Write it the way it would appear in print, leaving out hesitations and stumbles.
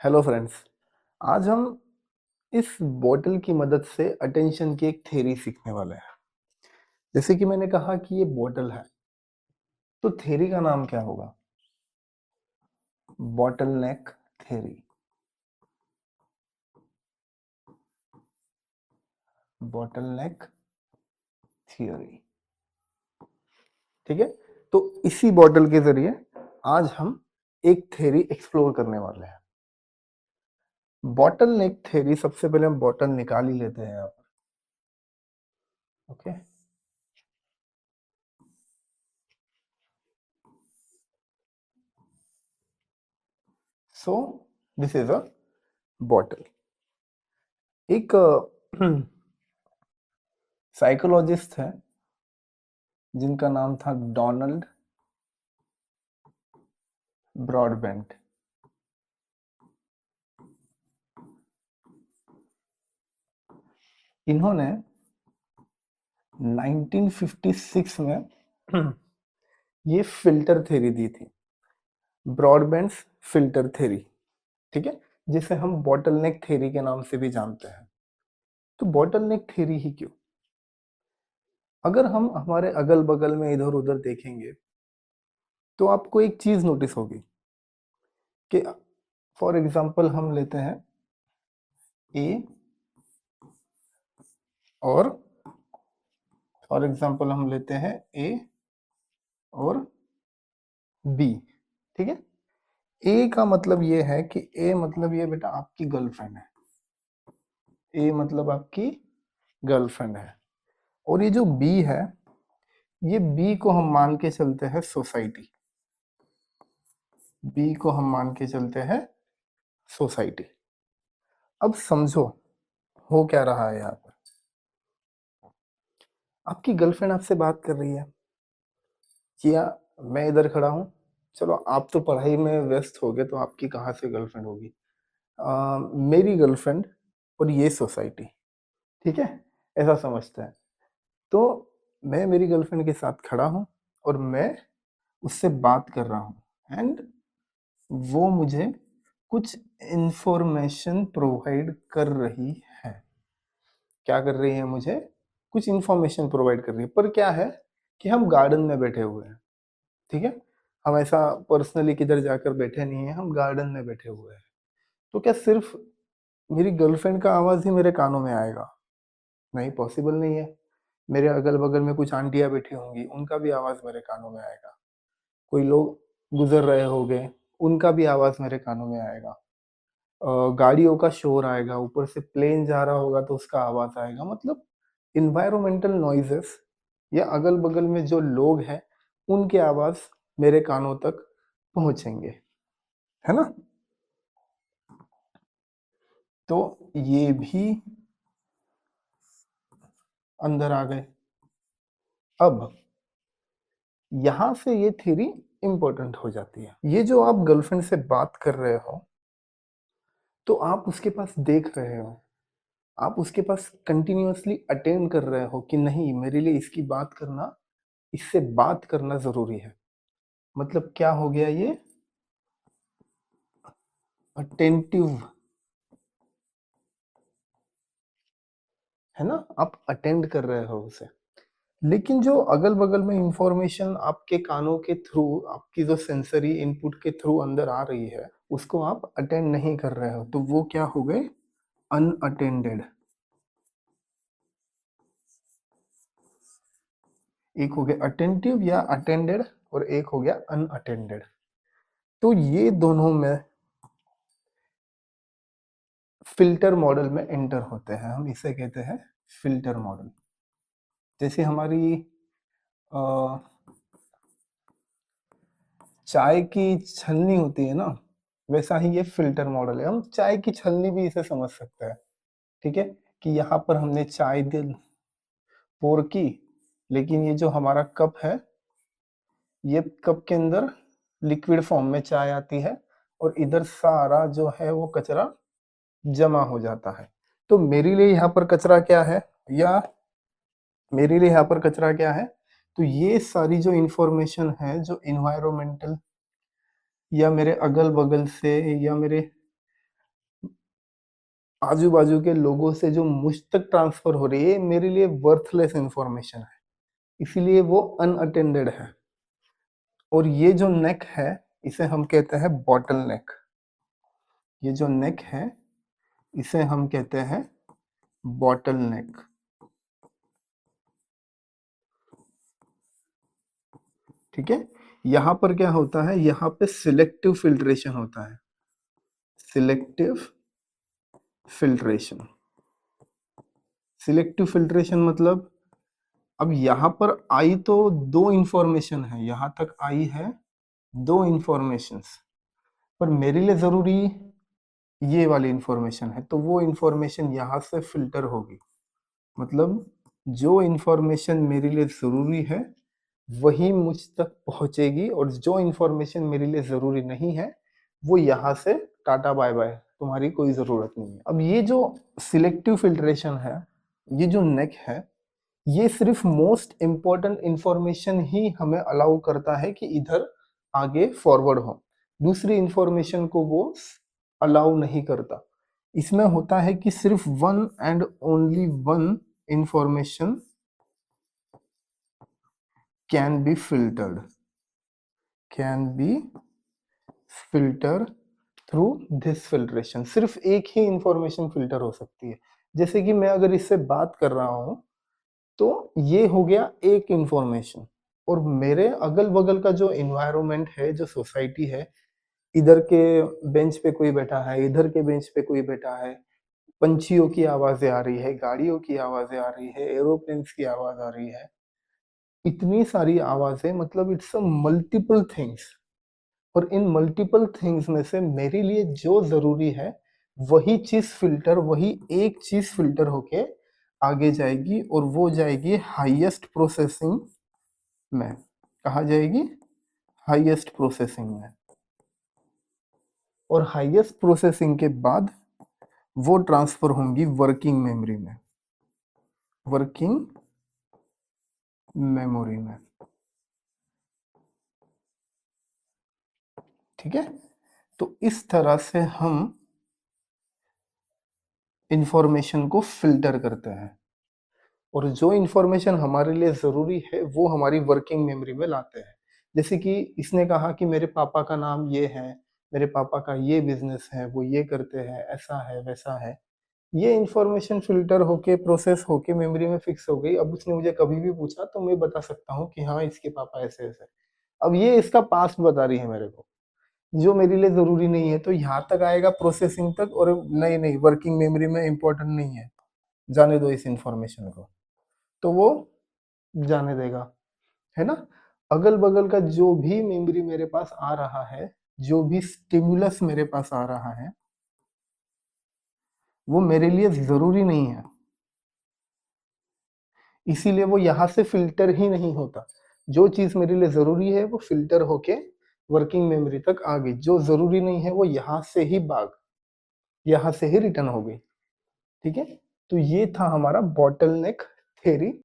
Hello friends. आज हम इस बॉटल की मदद से अटेंशन की एक थ्योरी सीखने वाले हैं। जैसे कि मैंने कहा कि ये बॉटल है, तो थ्योरी का नाम क्या होगा? बॉटल नेक थ्योरी। बॉटल नेक थ्योरी, ठीक है। तो इसी बॉटल के जरिए आज हम एक थ्योरी एक्सप्लोर करने वाले हैं। बॉटल नेक थ्योरी, सबसे पहले हम बॉटल निकाल ही लेते हैं यहाँ पर। Okay, so this is a bottle. एक साइकोलॉजिस्ट है जिनका नाम था डोनाल्ड ब्रॉडबेंट। इन्होंने 1956 में ये फिल्टर थ्योरी दी थी, ब्रॉडबेंट्स फिल्टर थ्योरी, ठीक है, जिसे हम बॉटल नेक थ्योरी के नाम से भी जानते हैं। तो बॉटल नेक थ्योरी ही क्यों? अगर हम हमारे अगल बगल में इधर उधर देखेंगे तो आपको एक चीज नोटिस होगी कि फॉर एग्जांपल हम लेते हैं ए, और फॉर एग्जांपल हम लेते हैं ए और बी, ठीक है। ए का मतलब ये है कि ए मतलब ये बेटा आपकी गर्लफ्रेंड है। ए मतलब आपकी गर्लफ्रेंड है। और ये जो बी है, ये बी को हम मान के चलते हैं सोसाइटी। बी को हम मान के चलते हैं सोसाइटी। अब समझो हो क्या रहा है यहाँ पर। आपकी गर्लफ्रेंड आपसे बात कर रही है, या मैं इधर खड़ा हूँ। चलो आप तो पढ़ाई में व्यस्त हो गए, तो आपकी कहाँ से गर्लफ्रेंड होगी? मेरी गर्लफ्रेंड और ये सोसाइटी, ठीक है, ऐसा समझते हैं। तो मैं मेरी गर्लफ्रेंड के साथ खड़ा हूँ और मैं उससे बात कर रहा हूँ, एंड वो मुझे कुछ इंफॉर्मेशन प्रोवाइड कर रही है। क्या कर रही है? मुझे कुछ इंफॉर्मेशन प्रोवाइड कर रही है। पर क्या है कि हम गार्डन में बैठे हुए हैं, ठीक है। हम ऐसा पर्सनली किधर जाकर बैठे नहीं है, हम गार्डन में बैठे हुए हैं। तो क्या सिर्फ मेरी गर्लफ्रेंड का आवाज ही मेरे कानों में आएगा? नहीं, पॉसिबल नहीं है। मेरे अगल बगल में कुछ आंटियां बैठी होंगी, उनका भी आवाज मेरे कानों में आएगा। कोई लोग गुजर रहे होंगे, उनका भी आवाज मेरे कानों में आएगा। गाड़ियों का शोर आएगा, ऊपर से प्लेन जा रहा होगा तो उसका आवाज आएगा। मतलब इन्वायरमेंटल नॉइजेस या अगल बगल में जो लोग हैं, उनके आवाज मेरे कानों तक पहुंचेंगे, है ना। तो ये भी अंदर आ गए। अब यहां से ये थ्योरी इंपॉर्टेंट हो जाती है। ये जो आप गर्लफ्रेंड से बात कर रहे हो, तो आप उसके पास देख रहे हो, आप उसके पास कंटिन्यूअसली अटेंड कर रहे हो कि नहीं, मेरे लिए इसकी बात करना, इससे बात करना ज़रूरी है। मतलब क्या हो गया ये? अटेंटिव, है ना? आप अटेंड कर रहे हो उसे। लेकिन जो अगल-बगल में इंफॉर्मेशन आपके कानों के थ्रू, आपकी जो सेंसरी इनपुट के थ्रू अंदर आ रही है, उसको आप अटेंड नहीं कर रहे हो। तो वो क्या हो गए? अनअटेंडेड। एक हो गया अटेंटिव या अटेंडेड, और एक हो गया अनअटेंडेड। तो ये दोनों में फ़िल्टर मॉडल में एंटर होते हैं। हम इसे कहते हैं फ़िल्टर मॉडल। जैसे हमारी अ, चाय की छलनी होती है ना, वैसा ही ये फ़िल्टर मॉडल है। हम चाय की छलनी भी इसे समझ सकते हैं, ठीक है? कि यहाँ पर हमने चाय पोर की, लेकिन ये जो हमारा कप है, ये कप के अंदर लिक्विड फॉर्म में चाय आती है, और इधर सारा जो है वो कचरा जमा हो जाता है। तो मेरे लिए यहाँ पर कचरा क्या है, या मेरे लिए यहाँ पर कचरा क्या है? तो ये सारी जो इंफॉर्मेशन है, जो इन्वायरमेंटल या मेरे अगल-बगल से या मेरे आजू-बाजू के लोगों से जो मुझ तक ट्रांसफ़र हो रही है, मेरे लिए वर्थलेस इन्फॉर्मेशन है, इसीलिए वो अनअटेंडेड है। और ये जो नेक है, इसे हम कहते हैं बॉटल नेक। ये जो नेक है, इसे हम कहते हैं बॉटल नेक, ठीक है? यहाँ पर क्या होता है, यहाँ पे सिलेक्टिव फ़िल्ट्रेशन होता है, सिलेक्टिव फ़िल्ट्रेशन। सिलेक्टिव फ़िल्ट्रेशन मतलब अब यहाँ पर आई तो 2 इन्फॉर्मेशन है, यहाँ तक आई है 2 इन्फॉर्मेशंस, पर मेरे लिए ज़रूरी ये वाली इन्फॉर्मेशन है, तो वो इन्फॉर्मेशन यहाँ से फ़िल्टर होगी। मतलब जो इन्फॉर्मेशन मेरे लिए ज़रूरी है, वही मुझ तक पहुँचेगी और जो इन्फॉर्मेशन मेरे लिए ज़रूरी नहीं है, वो यहाँ से टाटा बाय-बाय, तुम्हारी कोई ज़रूरत नहीं है। अब ये जो सिलेक्टिव फ़िल्ट्रेशन है, ये जो नेक है, ये सिर्फ़ मोस्ट इम्पोर्टेंट इन्फॉर्मेशन ही हमें अलाउ करता है कि इधर आगे फॉरवर्ड हो। दूसरी इन्फॉर्मेशन को वो अलाउ नहीं करता। इसमें होता है कि सिर्फ़ one and only one information can be filtered, can be filter through this filtration. सिर्फ़ एक ही इन्फॉर्मेशन फ़िल्टर हो सकती है। जैसे कि मैं अगर इससे बात कर रहा हूँ, तो ये हो गया एक इन्फॉर्मेशन और मेरे अगल-बगल का जो एनवायरनमेंट है, जो सोसाइटी है, इधर के बेंच पे कोई बैठा है, इधर के बेंच पे कोई बैठा है, पंछियों की आवाज़ें आ रही है, गाड़ियों की आवाज़ें आ रही है, एरोप्लेन्स की आवाज़ आ रही है। इतनी सारी आवाज़ें मतलब इट्स अ मल्टीपल थिंग्स और इन मल्टीपल थिंग्स में से मेरे लिए जो ज़रूरी है, वही एक चीज़ फ़िल्टर होके आगे जाएगी और वो जाएगी हाईएस्ट प्रोसेसिंग में। कहाँ जाएगी? हाईएस्ट प्रोसेसिंग में। और हाईएस्ट प्रोसेसिंग के बाद वो ट्रांसफ़र होंगी वर्किंग मेमोरी में, वर्किंग मेमोरी में, ठीक है? तो इस तरह से हम इन्फॉर्मेशन को फ़िल्टर करते हैं और जो इन्फॉर्मेशन हमारे लिए ज़रूरी है, वो हमारी वर्किंग मेमोरी में लाते हैं। जैसे कि इसने कहा कि मेरे पापा का नाम ये है, मेरे पापा का ये बिज़नेस है, वो ये करते हैं, ऐसा है, वैसा है। ये इन्फॉर्मेशन फ़िल्टर होके, प्रोसेस होके मेमोरी में फ़िक्स हो गई। अब उसने मुझे कभी भी पूछा तो मैं बता सकता हूँ कि हाँ, इसके पापा ऐसे-ऐसे। अब ये इसका पास्ट बता रही है मेरे को, जो मेरे लिए ज़रूरी नहीं है, तो यहाँ तक आएगा प्रोसेसिंग तक और नहीं, नहीं वर्किंग मेमोरी में इम्पोर्टेंट नहीं है, जाने दो इस इन्फॉर्मेशन को, तो वो जाने देगा, है ना? अगल-बगल का जो भी मेमोरी मेरे पास आ रहा है, जो भी स्टिमुलस मेरे पास आ रहा है, वो मेरे लिए ज़रूरी नहीं है। इसीलिए वो यहाँ से फ़िल्टर ही नहीं होता। जो चीज़ मेरे लिए ज़रूरी है, वो फ़िल्टर होके वर्किंग मेमोरी तक आ गई। जो ज़रूरी नहीं है, वो यहाँ से ही रिटर्न हो गई। ठीक है? तो ये था हमारा बॉटलनेक थ्योरी।